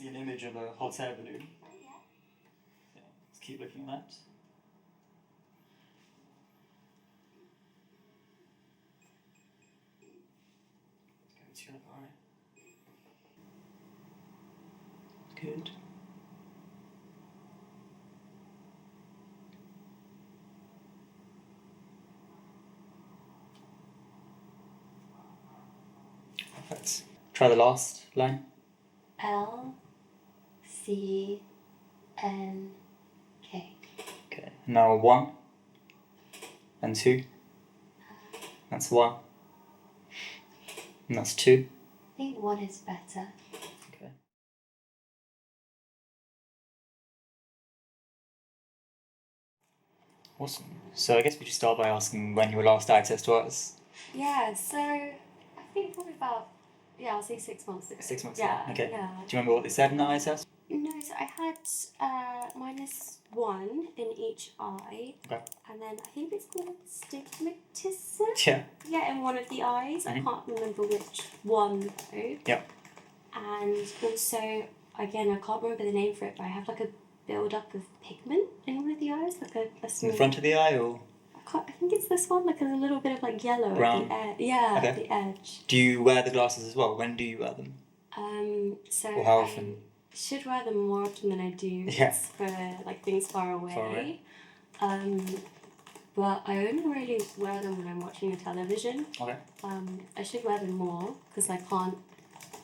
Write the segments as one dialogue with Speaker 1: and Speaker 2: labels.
Speaker 1: see an image of a hot air balloon.
Speaker 2: Yeah.
Speaker 1: Yeah, let's keep looking at that. Let's go to your eye. Good. Perfect. Try the last line.
Speaker 2: LCNK.
Speaker 1: Okay. Now 1 and 2. That's 1. And that's 2.
Speaker 2: I think 1 is better.
Speaker 1: Okay. Awesome. So I guess we should start by asking when your last eye test was.
Speaker 2: Yeah, so I think probably about, I'll say 6 months ago.
Speaker 1: 6 months
Speaker 2: Yeah,
Speaker 1: ago? Okay.
Speaker 2: yeah.
Speaker 1: Do you remember what they said in the eye test?
Speaker 2: No, so I had -1 in each eye.
Speaker 1: Okay.
Speaker 2: And then I think it's called stigmatism.
Speaker 1: Yeah.
Speaker 2: Yeah, in one of the eyes. I can't remember which one though.
Speaker 1: Yep.
Speaker 2: And also, again, I can't remember the name for it, but I have like a build-up of pigment in one of the eyes, like a small...
Speaker 1: In the front of the eye, or?
Speaker 2: I think it's this one, like there's a little bit of like yellow
Speaker 1: Brown.
Speaker 2: at the edge. Yeah,
Speaker 1: Okay.
Speaker 2: at the edge.
Speaker 1: Do you wear the glasses as well? When do you wear them?
Speaker 2: So
Speaker 1: Or how often?
Speaker 2: I should wear them more often than I do.
Speaker 1: Yeah.
Speaker 2: It's for like things far away.
Speaker 1: Far away.
Speaker 2: But I only really wear them when I'm watching a television.
Speaker 1: Okay.
Speaker 2: I should wear them more because I can't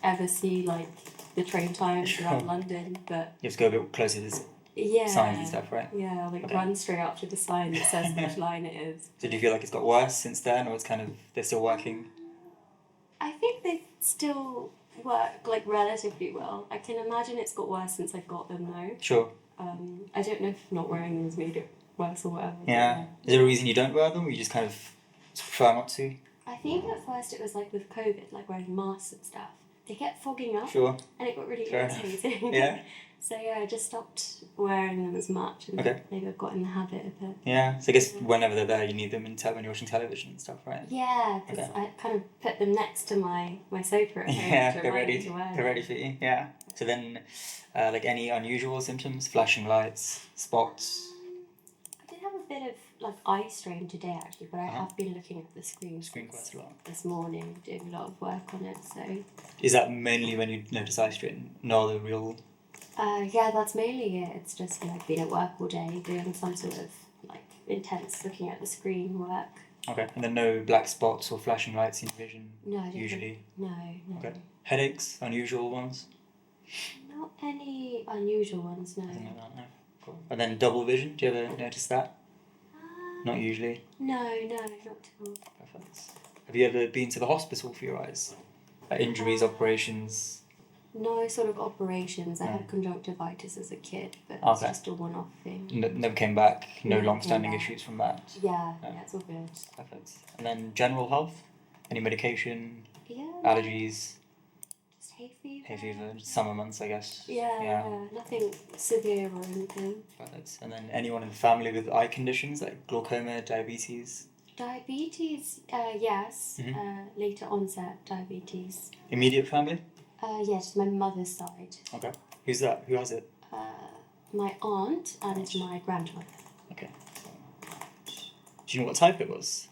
Speaker 2: ever see like the train times around London. But
Speaker 1: You have to go a bit closer to
Speaker 2: yeah,
Speaker 1: signs and stuff, right?
Speaker 2: Yeah, like
Speaker 1: Okay.
Speaker 2: run straight up to the sign that says which line it is.
Speaker 1: So do you feel like it's got worse since then, or it's kind of, they're still working?
Speaker 2: I think they still work like relatively well. I can imagine it's got worse since I've got them though.
Speaker 1: Sure.
Speaker 2: I don't know if not wearing them has made it worse or whatever.
Speaker 1: Yeah. Is there a reason you don't wear them, or you just kind of prefer not to?
Speaker 2: I think at first it was like with COVID, like wearing masks and stuff. They kept fogging up.
Speaker 1: Sure.
Speaker 2: And it got really
Speaker 1: Fair enough.
Speaker 2: irritating.
Speaker 1: Yeah.
Speaker 2: So yeah, I just stopped wearing them as much and
Speaker 1: Okay.
Speaker 2: maybe I've got in the habit of it.
Speaker 1: Yeah. So I guess whenever they're there, you need them when you're watching television and stuff, right?
Speaker 2: Yeah, because
Speaker 1: Okay.
Speaker 2: I kind of put them next to my sofa at home
Speaker 1: Yeah,
Speaker 2: to
Speaker 1: they're
Speaker 2: remind
Speaker 1: ready.
Speaker 2: me to wear
Speaker 1: They're ready for you. Yeah. So then, like any unusual symptoms, flashing lights, spots.
Speaker 2: I did have a bit of like eye strain today actually, but I have been looking at the screen
Speaker 1: Screen
Speaker 2: since
Speaker 1: quite a lot.
Speaker 2: this morning, doing a lot of work on it. So
Speaker 1: Is that mainly when you notice eye strain? No, the real.
Speaker 2: yeah, that's mainly it. It's just like being at work all day doing some sort of like intense looking at the screen work.
Speaker 1: Okay. And then no black spots or flashing lights in your vision.
Speaker 2: No, I don't
Speaker 1: Usually.
Speaker 2: think, no.
Speaker 1: Okay. Headaches, unusual ones.
Speaker 2: Not any unusual ones, no.
Speaker 1: Nothing like that, no. Cool. And then double vision. Do you ever notice that? Not usually.
Speaker 2: No, not at all.
Speaker 1: Perfect. Have you ever been to the hospital for your eyes? Like injuries, operations?
Speaker 2: No sort of operations. I had conjunctivitis as a kid, but it's
Speaker 1: Okay.
Speaker 2: just a one-off thing.
Speaker 1: Never came back. No
Speaker 2: Never
Speaker 1: long-standing
Speaker 2: came back.
Speaker 1: issues from that.
Speaker 2: Yeah, it's all good.
Speaker 1: Perfect. And then general health? Any medication?
Speaker 2: Yeah.
Speaker 1: Allergies?
Speaker 2: Just hay fever.
Speaker 1: Hay fever? Summer months, I guess.
Speaker 2: Yeah, nothing severe or anything.
Speaker 1: Perfect. And then anyone in the family with eye conditions like glaucoma, diabetes?
Speaker 2: Diabetes, yes. Later onset diabetes.
Speaker 1: Immediate family?
Speaker 2: Yes, my mother's side.
Speaker 1: Okay. Who's that? Who has it?
Speaker 2: My aunt and my grandmother.
Speaker 1: Okay. Do you know what type it was?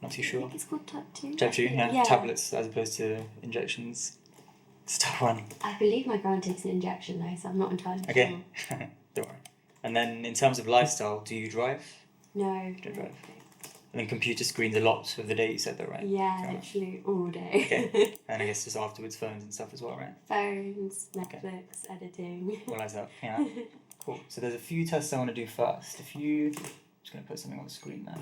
Speaker 1: Not too
Speaker 2: I
Speaker 1: sure.
Speaker 2: think it's called type 2.
Speaker 1: Type 2, yeah.
Speaker 2: Yeah.
Speaker 1: Tablets as opposed to injections. It's a tough one.
Speaker 2: I believe my grand takes an injection though, so I'm not entirely
Speaker 1: Okay.
Speaker 2: sure.
Speaker 1: Don't worry. And then in terms of lifestyle, do you drive?
Speaker 2: No.
Speaker 1: Don't drive. And then computer screens a lot of the day, you said that, right?
Speaker 2: Yeah,
Speaker 1: Fair enough.
Speaker 2: literally all day.
Speaker 1: Okay. And I guess just afterwards phones and stuff as well, right?
Speaker 2: Phones, Netflix, editing.
Speaker 1: All adds up, yeah. Cool. So there's a few tests I want to do first. Just going to put something on the screen now.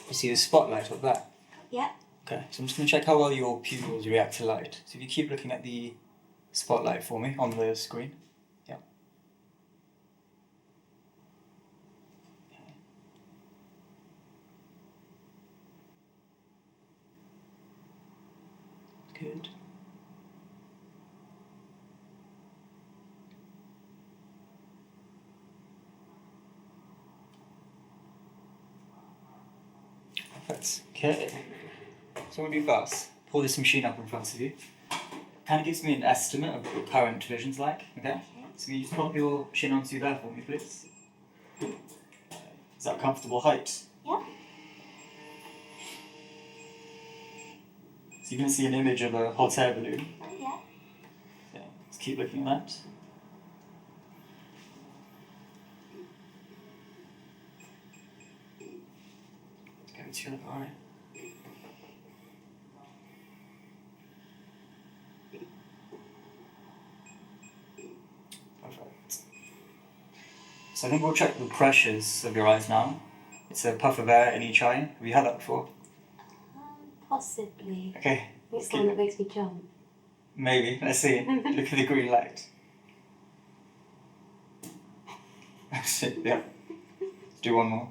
Speaker 1: You see the spotlight of that?
Speaker 2: Yeah.
Speaker 1: Okay, so I'm just going to check how well your pupils react to light. So if you keep looking at the spotlight for me on the screen. Yeah. Good. Perfect. Okay. So I'm going to do first. Pull this machine up in front of you. kind of gives me an estimate of what your current vision's like. Okay.
Speaker 2: Okay.
Speaker 1: So you just pop your chin onto there for me, please. Is that a comfortable height?
Speaker 2: Yeah.
Speaker 1: So you can see an image of a hot air balloon.
Speaker 2: Yeah.
Speaker 1: Okay. Let's keep looking at that. Go to your left eye. Perfect. So I think we'll check the pressures of your eyes now. It's a puff of air in each eye. Have you had that before?
Speaker 2: Possibly.
Speaker 1: Okay.
Speaker 2: It's the one that makes me jump.
Speaker 1: Maybe. Let's see. Look at the green light. That's it. Yeah. Let's do one more.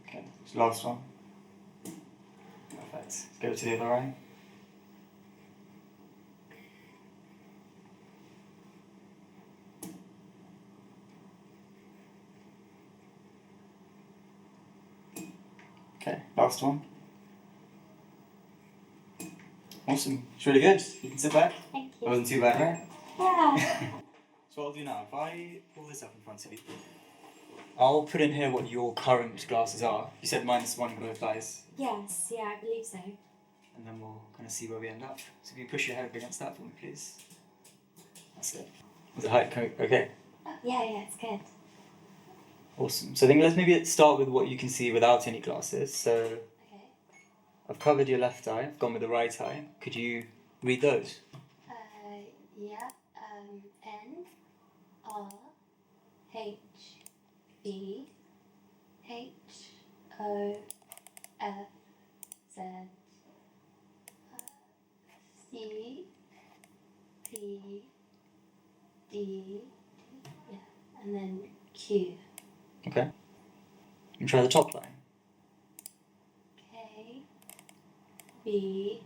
Speaker 1: Okay. Last one. Perfect. Let's go to the other eye. Okay, last one. Awesome. It's really good. You can sit back.
Speaker 2: Thank
Speaker 1: It
Speaker 2: you.
Speaker 1: wasn't too bad, right?
Speaker 2: Yeah.
Speaker 1: So what I'll do now, if I pull this up in front of you, I'll put in here what your current glasses are. You said -1 in both eyes.
Speaker 2: Yes, yeah, I believe so.
Speaker 1: And then we'll kind of see where we end up. So if you push your head up against that for me, please. That's it. Is the height okay?
Speaker 2: Oh, yeah, it's good.
Speaker 1: Awesome. So I think let's maybe start with what you can see without any glasses. So
Speaker 2: Okay.
Speaker 1: I've covered your left eye, I've gone with the right eye. Could you read those?
Speaker 2: Yeah. N R H B H O F Z C P D, yeah, and then Q.
Speaker 1: Okay. And try the top line.
Speaker 2: K B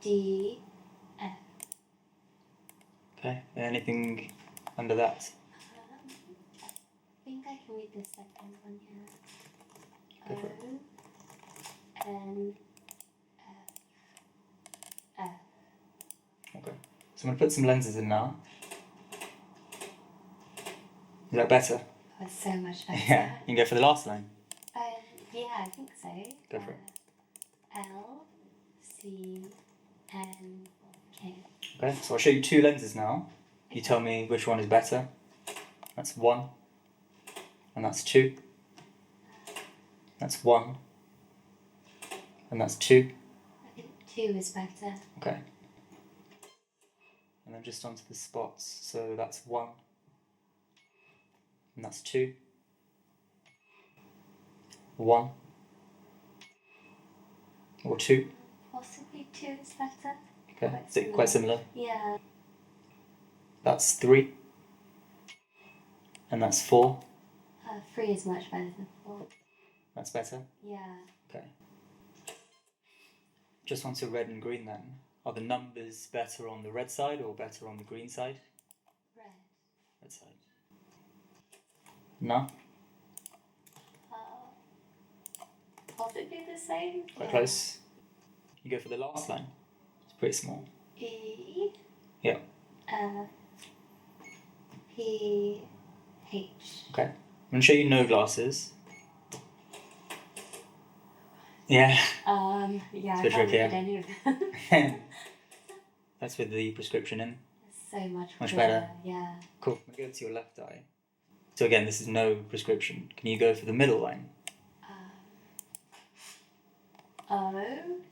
Speaker 2: D F.
Speaker 1: Okay. Anything under that?
Speaker 2: I think I can read the second one here.
Speaker 1: Go for it.
Speaker 2: O N F F.
Speaker 1: Okay. So I'm going to put some lenses in now. Is that better?
Speaker 2: Oh, it's so much better.
Speaker 1: Yeah. You can go for the last line.
Speaker 2: Yeah, I think so.
Speaker 1: Go for it.
Speaker 2: L C N K.
Speaker 1: Okay. So I'll show you 2 lenses now. You tell me which one is better. That's 1. And that's 2. That's 1. And that's 2.
Speaker 2: I think 2 is better.
Speaker 1: Okay. And then just onto the spots. So that's 1. And that's 2. 1. Or 2.
Speaker 2: Possibly 2 is better.
Speaker 1: Okay. Is it quite similar?
Speaker 2: Yeah.
Speaker 1: That's 3. And that's 4.
Speaker 2: 3 is much better than 4.
Speaker 1: That's better.
Speaker 2: Yeah.
Speaker 1: Okay. Just onto red and green then. Are the numbers better on the red side or better on the green side?
Speaker 2: Red.
Speaker 1: Red side. No?
Speaker 2: Possibly the same.
Speaker 1: Quite close. You go for the last line. It's pretty small.
Speaker 2: E.
Speaker 1: Yeah.
Speaker 2: P. H.
Speaker 1: Okay. I'm going to show you no glasses. Yeah.
Speaker 2: Yeah,
Speaker 1: It's a bit
Speaker 2: I can't
Speaker 1: tricky,
Speaker 2: read any of them.
Speaker 1: That's with the prescription in.
Speaker 2: It's so much
Speaker 1: Much
Speaker 2: clearer,
Speaker 1: better.
Speaker 2: Yeah.
Speaker 1: Cool. I'm going to go to your left eye. So again, this is no prescription. Can you go for the middle line?
Speaker 2: O.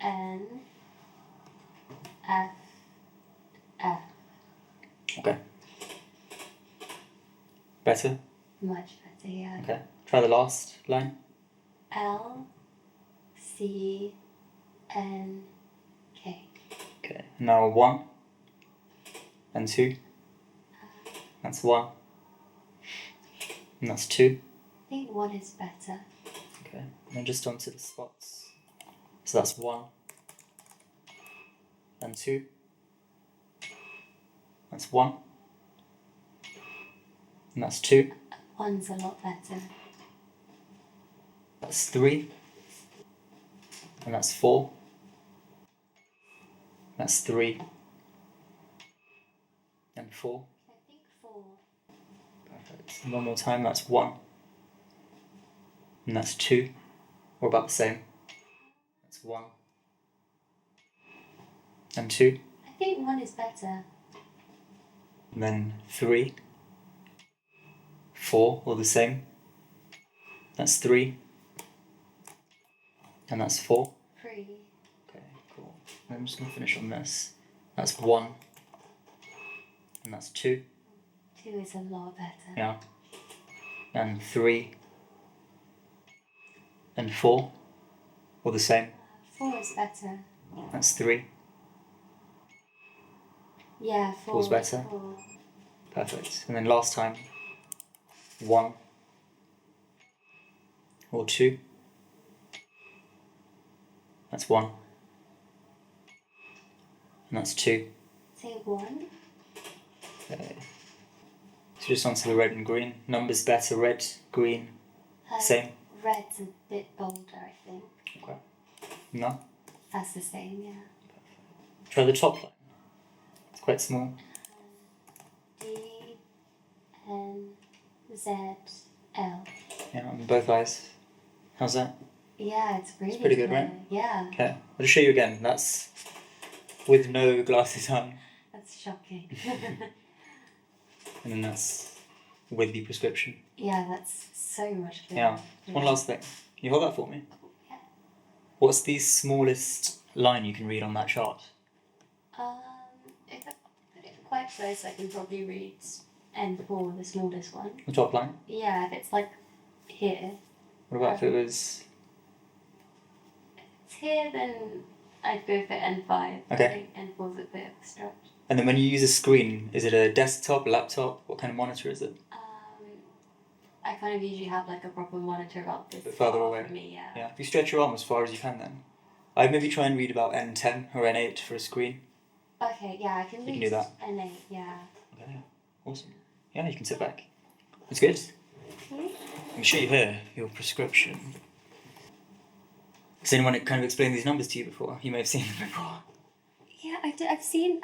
Speaker 2: N. F. F.
Speaker 1: Okay. Better?
Speaker 2: Much better, yeah.
Speaker 1: Okay. Try the last line.
Speaker 2: L. C. N. K.
Speaker 1: Okay. Now 1 and 2. That's 1. And that's 2.
Speaker 2: I think 1 is better.
Speaker 1: Okay. And then just onto the spots. So that's 1 and 2. That's 1. And that's 2.
Speaker 2: 1's a lot better.
Speaker 1: That's 3. And that's 4. That's 3. And 4.
Speaker 2: I think 4.
Speaker 1: Perfect. And one more time, that's 1. And that's 2. Or about the same. That's 1. And 2.
Speaker 2: I think 1 is better.
Speaker 1: And then 3. 4, all the same. That's 3. And that's 4.
Speaker 2: 3.
Speaker 1: Okay, cool. I'm just going to finish on this. That's 1. And that's 2.
Speaker 2: 2 is a lot better.
Speaker 1: Yeah. And 3. And 4. All the same.
Speaker 2: 4 is better.
Speaker 1: That's 3.
Speaker 2: Yeah, 4
Speaker 1: 4's better.
Speaker 2: 4.
Speaker 1: Perfect. And then last time. 1. Or 2. That's 1. And that's 2.
Speaker 2: Say 1.
Speaker 1: Okay. So just onto the red and green. Numbers better, red, green, same.
Speaker 2: Red's a bit bolder, I think.
Speaker 1: Okay. No?
Speaker 2: That's the same, yeah.
Speaker 1: Try the top line. It's quite small.
Speaker 2: D, N, Z, L.
Speaker 1: Yeah, on both eyes. How's that?
Speaker 2: Yeah, it's really
Speaker 1: pretty good,
Speaker 2: clear.
Speaker 1: right?
Speaker 2: Yeah.
Speaker 1: Okay. I'll just show you again. That's with no glasses on.
Speaker 2: That's shocking.
Speaker 1: And then that's with the prescription.
Speaker 2: Yeah, that's so much clearer.
Speaker 1: Yeah. One last thing. Can you hold that for me?
Speaker 2: Yeah.
Speaker 1: What's the smallest line you can read on that chart?
Speaker 2: If I put it quite close, I can probably read N4, the smallest one.
Speaker 1: The top line?
Speaker 2: Yeah, if it's like here.
Speaker 1: What about if it was...
Speaker 2: If it's here, then I'd go for N5.
Speaker 1: Okay.
Speaker 2: I think N4's a bit of a stretch.
Speaker 1: And then when you use a screen, is it a desktop, laptop? What kind of monitor is it?
Speaker 2: I kind of usually have like a proper monitor about this
Speaker 1: A bit further
Speaker 2: far
Speaker 1: away.
Speaker 2: from me, yeah.
Speaker 1: Yeah. If you stretch your arm as far as you can then. I'd maybe try and read about N10 or N8 for a screen.
Speaker 2: Okay, yeah, I can
Speaker 1: You
Speaker 2: read
Speaker 1: can do that.
Speaker 2: N8, yeah.
Speaker 1: Okay, awesome. Yeah, you can sit back. That's good. Let me show you here, your prescription. Has anyone kind of explained these numbers to you before? You may have seen them before.
Speaker 2: Yeah, I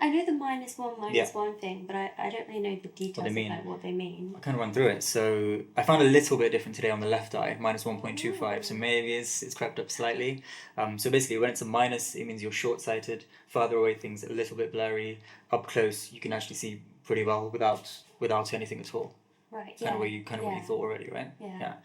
Speaker 2: know the -1 thing, but I don't really know the details
Speaker 1: mean.
Speaker 2: about what they mean.
Speaker 1: I'll kind of run through it. So I found a little bit different today on the left eye, -1.25. So maybe it's crept up slightly. So basically, when it's a minus, it means you're short-sighted. Farther away, things are a little bit blurry. Up close, you can actually see pretty well without anything at all.
Speaker 2: Right.
Speaker 1: Kind of what you thought already, right?
Speaker 2: Yeah.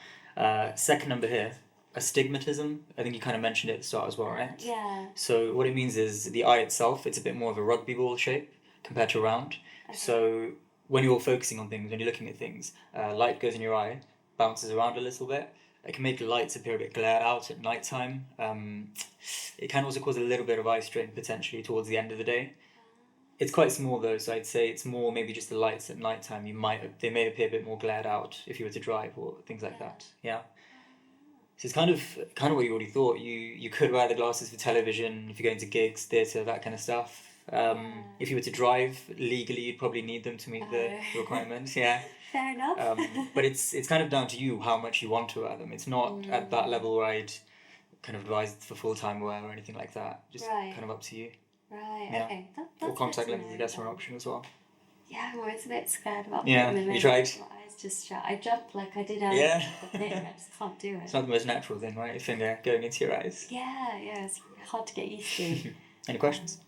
Speaker 1: Second number here, astigmatism. I think you kind of mentioned it at the start as well, right?
Speaker 2: Yeah.
Speaker 1: So what it means is the eye itself, it's a bit more of a rugby ball shape compared to round.
Speaker 2: Okay.
Speaker 1: So when you're focusing on things, when you're looking at things, light goes in your eye, bounces around a little bit. It can make the lights appear a bit glared out at night time. It can also cause a little bit of eye strain potentially towards the end of the day. It's quite small though, so I'd say it's more maybe just the lights at night time. They may appear a bit more glared out if you were to drive or things like that. Yeah. So it's kind of what you already thought. You could wear the glasses for television if you're going to gigs, theatre, that kind of stuff. If you were to drive legally, you'd probably need them to meet the requirements. Yeah.
Speaker 2: Fair enough.
Speaker 1: But it's kind of down to you how much you want to wear them. It's not at that level where I'd kind of advise for full-time wear or anything like that. Just kind of up to you.
Speaker 2: Right.
Speaker 1: Yeah.
Speaker 2: Okay.
Speaker 1: Or contact lenses, I guess, are an option as well.
Speaker 2: Yeah, I'm always a bit scared about
Speaker 1: Yeah,
Speaker 2: putting them
Speaker 1: you
Speaker 2: in.
Speaker 1: tried?
Speaker 2: My eyes just shut. I jump like I did the thing. I just can't do it.
Speaker 1: It's not the most natural thing, right? Your finger going into your eyes.
Speaker 2: Yeah, it's hard to get used to.
Speaker 1: Any questions?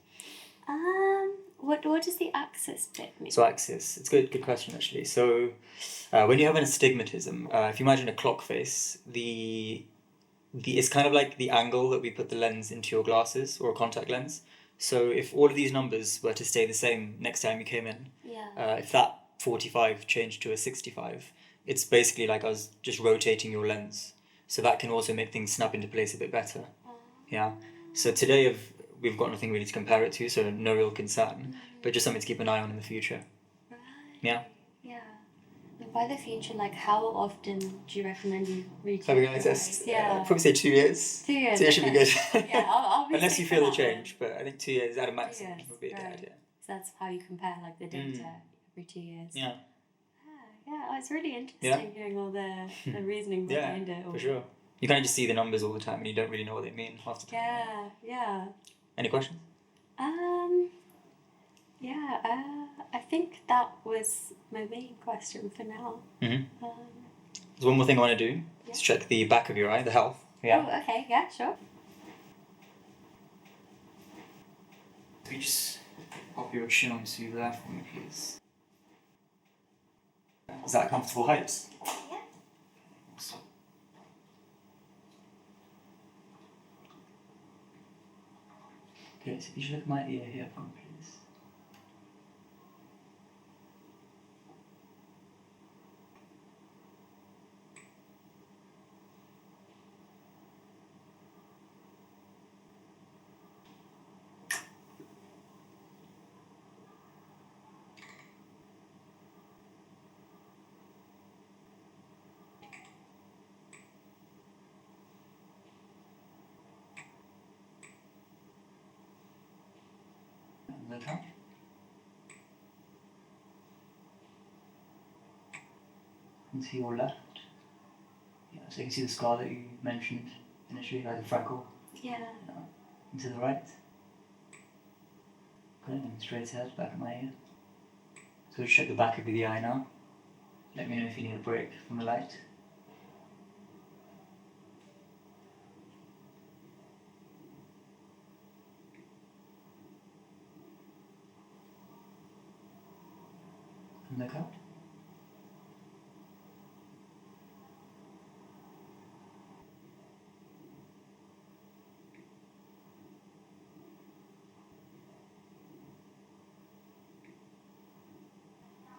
Speaker 2: What does the axis bit mean?
Speaker 1: So axis, it's good question actually. So when you have an astigmatism, if you imagine a clock face, it's kind of like the angle that we put the lens into your glasses or a contact lens. So if all of these numbers were to stay the same next time you came in, if that 45 changed to a 65, it's basically like us just rotating your lens. So that can also make things snap into place a bit better. Yeah. So today we've got nothing really to compare it to, so no real concern, but just something to keep an eye on in the future.
Speaker 2: Right.
Speaker 1: Yeah.
Speaker 2: Yeah. And by the future, like how often do you recommend you recheck?
Speaker 1: Having an eye test?
Speaker 2: Yeah.
Speaker 1: Probably say 2 years.
Speaker 2: 2 years.
Speaker 1: 2 years should be good.
Speaker 2: Yeah, I'll be
Speaker 1: Unless you
Speaker 2: safe
Speaker 1: feel
Speaker 2: for
Speaker 1: the
Speaker 2: that
Speaker 1: change, but I think 2 years at a maximum would be a good idea.
Speaker 2: So that's how you compare like the data every 2 years.
Speaker 1: Yeah.
Speaker 2: Yeah, it's really interesting hearing all the reasoning behind it.
Speaker 1: For sure. You kind of just see the numbers all the time and you don't really know what they mean half the time.
Speaker 2: Yeah.
Speaker 1: Any questions?
Speaker 2: I think that was my main question for now.
Speaker 1: There's one more thing I want to do. Let's check the back of your eye, the health. Yeah.
Speaker 2: Oh, okay, yeah, sure.
Speaker 1: Could you just pop your chin onto there for me, please? Is that a comfortable height?
Speaker 2: Yeah.
Speaker 1: Awesome. Okay, so if you should look at my ear here for me, please. Look up. And to your left. Yeah, so you can see the scar that you mentioned initially, like the freckle.
Speaker 2: Yeah.
Speaker 1: And to the right. Okay, and straight ahead, back of my ear. So we'll check the back of the eye now. Let me know if you need a break from the light. And look up.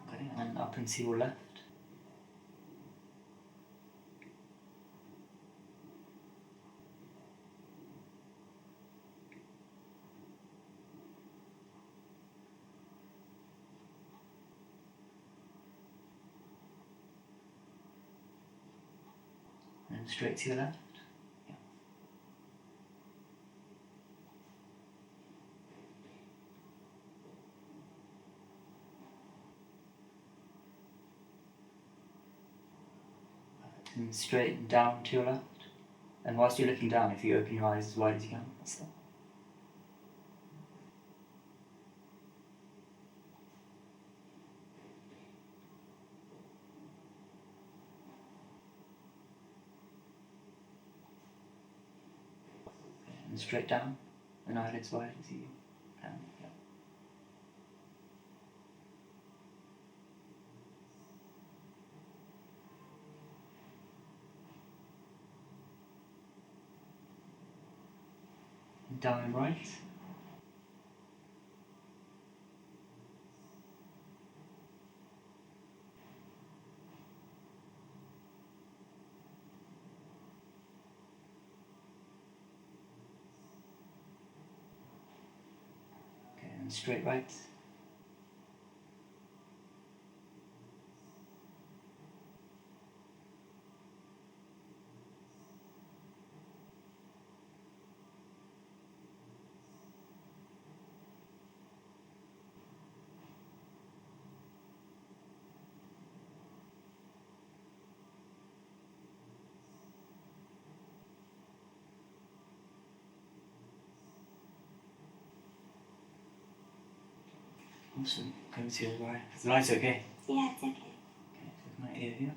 Speaker 1: Okay, and then up and to your left. And straight to your left. Yeah. Perfect. And straight down to your left. And whilst you're looking down, if you open your eyes as wide as you can, that's it. And straight down, and eyelids wide as you can. Yeah. And down and right. Okay, and straight right. Awesome. Go to your right. Is the light okay?
Speaker 2: Yeah, it's okay.
Speaker 1: Okay, so my ear here.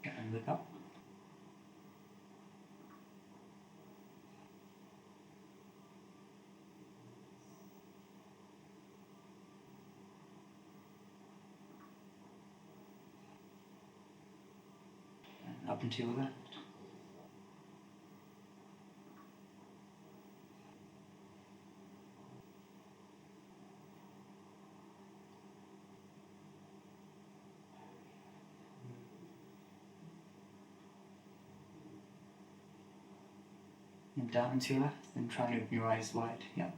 Speaker 1: And look up. And up and to your left. And down and to your left. And try and open your eyes wide. Yeah.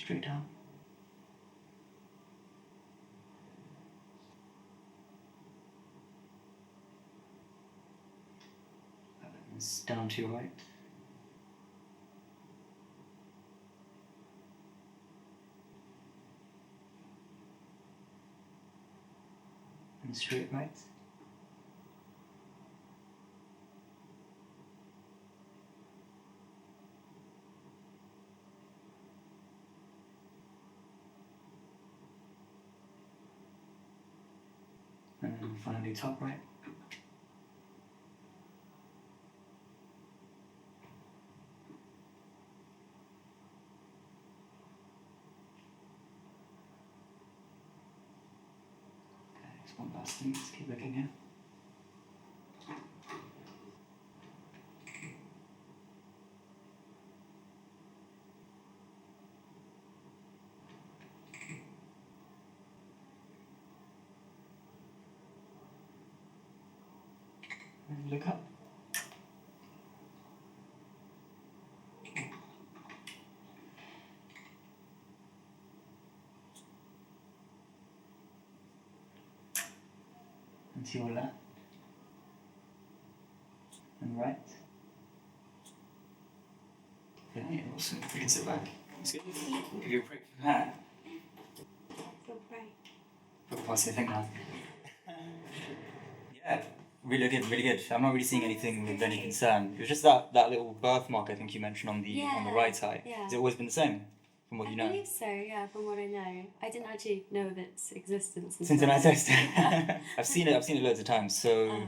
Speaker 1: straight down. It's down to your right. And straight right. And then finally top right. Okay, just one last thing, just keep looking here. And look up. And to your left. And right. Yeah, awesome. You can sit back. It's good. Give you a break from that.
Speaker 2: I feel great.
Speaker 1: What's the thing now? Yeah, really good, really good. I'm not really seeing anything of any concern. It was just that little birthmark I think you mentioned on the right eye.
Speaker 2: Yeah.
Speaker 1: Has it always been the same, from what
Speaker 2: I
Speaker 1: you know?
Speaker 2: believe so, yeah, from what I know. I didn't actually know of its existence
Speaker 1: Since an eye
Speaker 2: until...
Speaker 1: test. I've seen it loads of times. So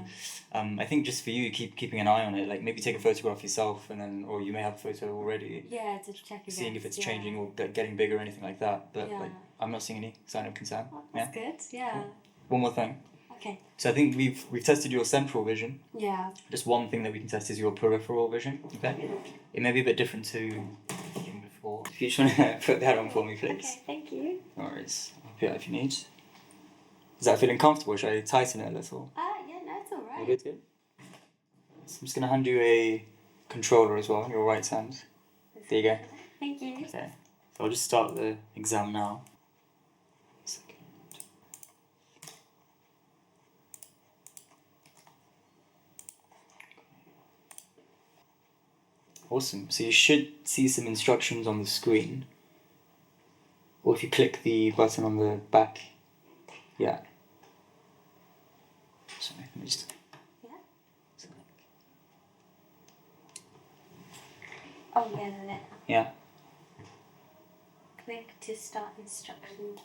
Speaker 1: I think just for you, keeping an eye on it. Like maybe take a photograph yourself, and then, or you may have a photo already.
Speaker 2: Yeah, to check against,
Speaker 1: seeing if it's changing or getting bigger or anything like that. But
Speaker 2: Yeah.
Speaker 1: like, I'm not seeing any sign of concern.
Speaker 2: Oh, that's good, yeah.
Speaker 1: Cool. One more thing.
Speaker 2: Okay.
Speaker 1: So I think we've tested your central vision.
Speaker 2: Yeah.
Speaker 1: Just one thing that we can test is your peripheral vision. Okay. It may be a bit different to before. If you just want to put that on for me, please.
Speaker 2: Okay, thank you.
Speaker 1: No worries. I'll put it if you need. Is that feeling comfortable? Should I tighten it a little?
Speaker 2: Yeah, no, it's alright.
Speaker 1: All good, good. So I'm just gonna hand you a controller as well, your right hand. There you go.
Speaker 2: Thank you.
Speaker 1: Okay. So I'll just start the exam now. Awesome. So you should see some instructions on the screen. Or if you click the button on the back. Yeah. Sorry, let me just...
Speaker 2: Yeah? Oh, yeah, that.
Speaker 1: Yeah.
Speaker 2: Click to start instructions.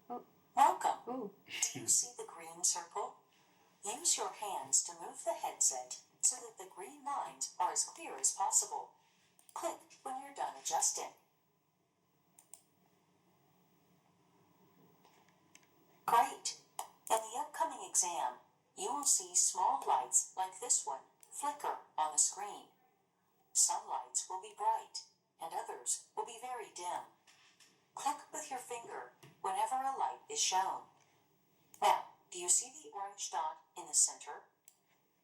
Speaker 2: Oh.
Speaker 3: Welcome.
Speaker 2: Oh.
Speaker 3: Do you see the green circle? Use your hands to move the headset so that the green lines are as clear as possible. Click when you're done adjusting. Great. In the upcoming exam, you will see small lights like this one flicker on the screen. Some lights will be bright and others will be very dim. Click with your finger whenever a light is shown. Now, do you see the orange dot in the center?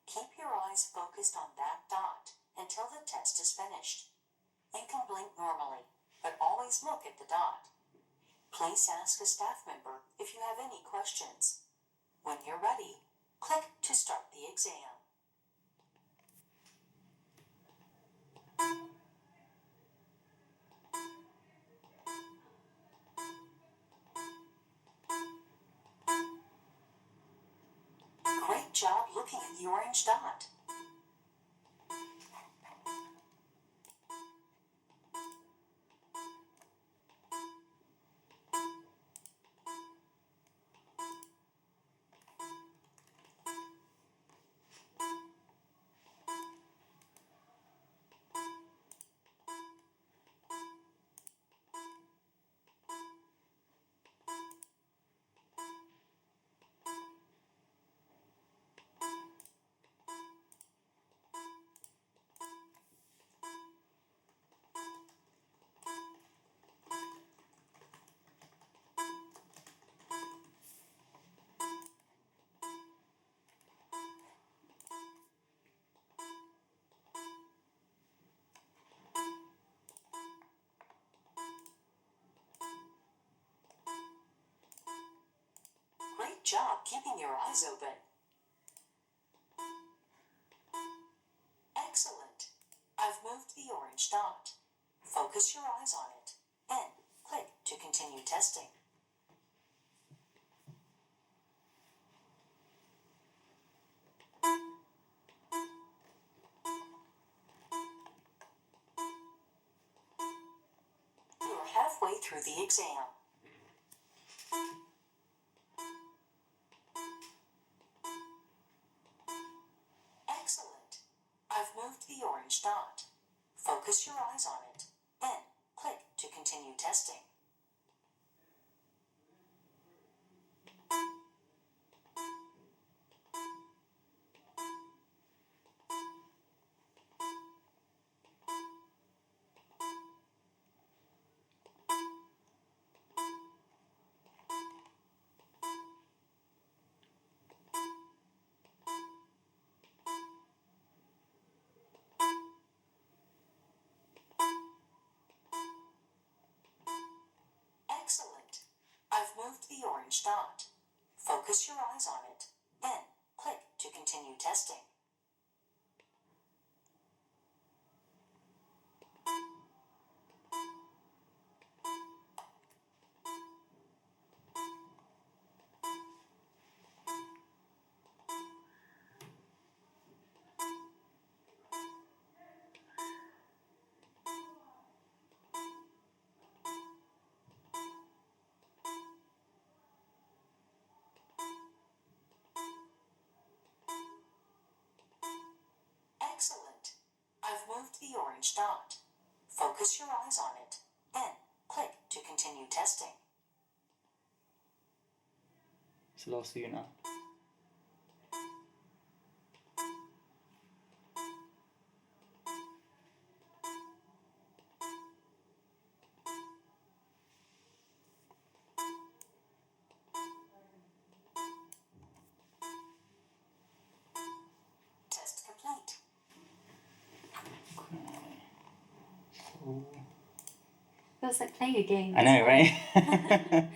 Speaker 3: Keep your eyes focused on that dot until the test is finished. You can blink normally, but always look at the dot. Please ask a staff member if you have any questions. When you're ready, click to start the exam. Great job looking at the orange dot. Great job keeping your eyes open. Excellent. I've moved the orange dot. Focus your eyes on it. Then click to continue testing. You're halfway through the exam. Excellent. I've moved the orange dot. Focus your eyes on it. Then click to continue testing. Excellent. I've moved the orange dot. Focus your eyes on it. Then click to continue testing. Excellent. I've moved the orange dot. Focus your eyes on it. Then click to continue testing.
Speaker 1: It's the last for you now.
Speaker 3: Test complete.
Speaker 2: Feels like playing a game.
Speaker 1: I know, right?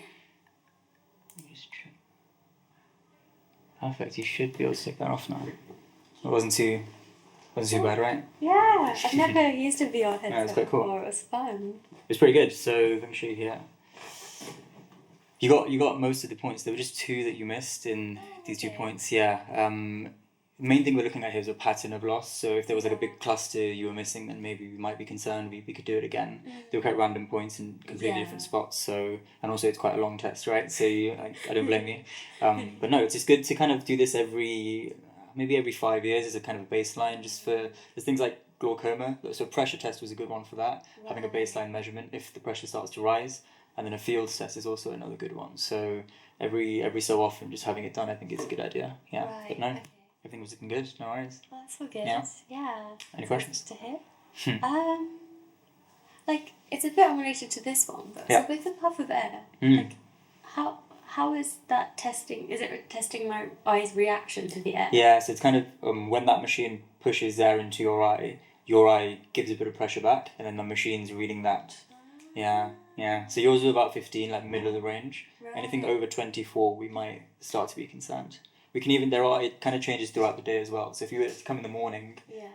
Speaker 1: Perfect. You should be able to take that off now. It wasn't too bad, right?
Speaker 2: Yeah, I've never used a VR
Speaker 1: Yeah,
Speaker 2: headset
Speaker 1: it's quite cool.
Speaker 2: before. It was fun.
Speaker 1: It's pretty good. So let me show you here. You got most of the points. There were just two that you missed in these 2 points. Yeah. The main thing we're looking at here is a pattern of loss. So if there was like a big cluster you were missing, then maybe we might be concerned. We could do it again. They were quite random points in completely different spots. So, and also it's quite a long test, right? So I don't blame you. But no, it's just good to kind of do this maybe every 5 years as a kind of a baseline. Just for there's things like glaucoma. So pressure test was a good one for that. Having a baseline measurement if the pressure starts to rise. And then a field test is also another good one. So every so often, just having it done, I think is a good idea. Yeah.
Speaker 2: Right,
Speaker 1: But no,
Speaker 2: okay.
Speaker 1: everything was looking good. No worries.
Speaker 2: Well, that's all good.
Speaker 1: Yeah.
Speaker 2: Yeah.
Speaker 1: Any
Speaker 2: That's
Speaker 1: questions?
Speaker 2: nice to hear. Like it's a bit unrelated to this one, but
Speaker 1: Yeah.
Speaker 2: so with the puff of air,
Speaker 1: Mm.
Speaker 2: like how is that testing? Is it testing my eye's reaction to the air?
Speaker 1: Yeah. So it's kind of when that machine pushes air into your eye gives a bit of pressure back, and then the machine's reading that. Yeah. Yeah. So yours is about 15, like middle of the range.
Speaker 2: Right.
Speaker 1: Anything over 24, we might start to be concerned. We can even it kind of changes throughout the day as well. So if you were to come in the morning,
Speaker 2: Yeah.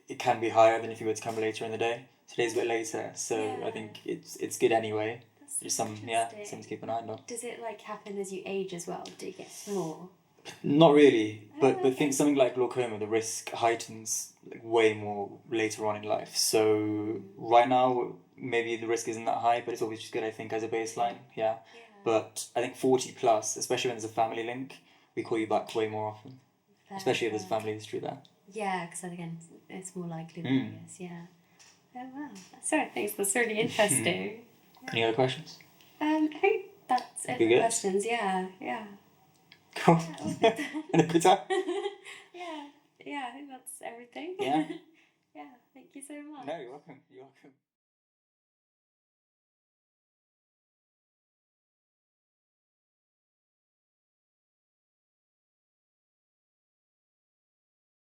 Speaker 1: it can be higher than if you were to come later in the day. Today's a bit later, so
Speaker 2: Yeah.
Speaker 1: I think it's good anyway.
Speaker 2: That's
Speaker 1: Just something to keep an eye on.
Speaker 2: Does it like happen as you age as well? Do you get more?
Speaker 1: Not really, but
Speaker 2: okay.
Speaker 1: think something like glaucoma, the risk heightens like way more later on in life. So right now, maybe the risk isn't that high, but it's always just good, I think, as a baseline. Yeah. But I think 40 plus, especially when there's a family link, we call you back way more often, especially if there's a family history there.
Speaker 2: Yeah, because again, it's more likely than I guess. Yeah. Oh wow. Sorry, thanks. That's really interesting.
Speaker 1: Any other questions?
Speaker 2: I think that's it
Speaker 1: Be
Speaker 2: for
Speaker 1: good.
Speaker 2: questions. Yeah.
Speaker 1: Cool. And a good time?
Speaker 2: Yeah, I think that's everything.
Speaker 1: Yeah.
Speaker 2: Yeah, thank you so much.
Speaker 1: No, you're welcome. You're welcome.